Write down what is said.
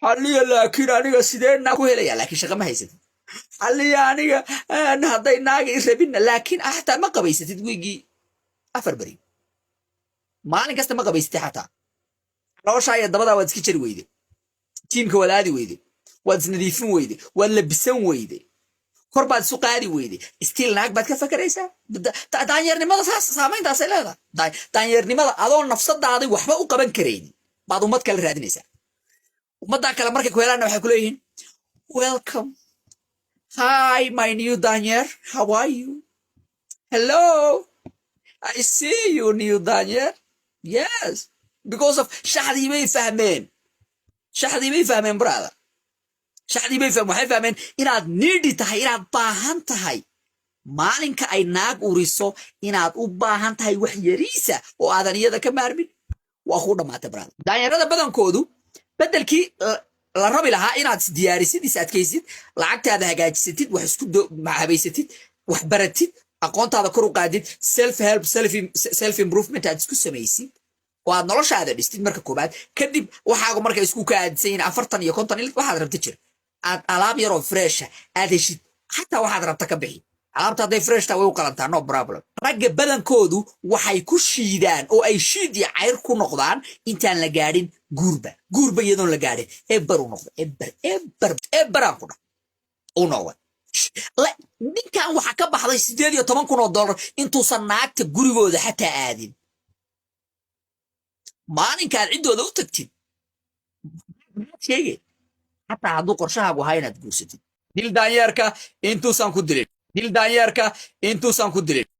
حاليا لكن أنا سيدنا ناكو هلا لكن شغل ما هيسد حاليا أنا هذا ناقي يسبينا لكن حتى ما قبيستي تقولي أفر بري ما أنا قصد ما قبيستي حتى لو شايد دبدا واد سكتشر ويدي تيمك ولادي ويدي واد نظيفين ويدي واد لبسان ويدي كربات سوقادي ويدي استيل ناق بعد كفكريسا دانيرنimada saamayntaas ay leedahay danyarnimada adoo nafsadaada waxba u qaban kareyn baad umad kale raadinaysa umada kale markay ku helaan waxay ku leeyihiin welcome hi my new danyer how are you hello I see you new danyer yes because of shahdii bay fahmeen brother shahdii bay fahmeen waxay fahmeen inaad needy tahay inaad baahan tahay maalinka ay naag uriso inaad u baahan tahay wax yariisa oo aadan iyada ka maarmin waa ku dhamaatay brother daanyarada badankoodu bedelkii la rabi lahaa inaad diyaarisid adkaysid lacagtaada hagaajisatid wax isku habaysatid wax baratid aqoontaada kor u qaadid self improvement aad isku samaysid oo aad noloshaada dhistid marka koobaad kadib waxaagu markay isku ka aadsan 40 iyo 50 waxaad rabta jir aad alaab yar oo fresh aad heshid xataa waxaad rabta ka bixi alaabta haday fresh ta way u qalantaa no problem ragga badankoodu waxay ku shiidaan oo ay shiid iyo cayr ku noqdaan intaan la gaadhin guurba iyadoon la gaadhin eber u noqdo eber aan ku dha u noqdo ninkan waxa ka baxday $18,000 intuusan naagta gurigooda xataa aadin maalinkaad ciddooda u tagtid sheegay xataa hadduu qorshahaagu ahaa inaad guursatid dil daanyeerka intuusan ku dilin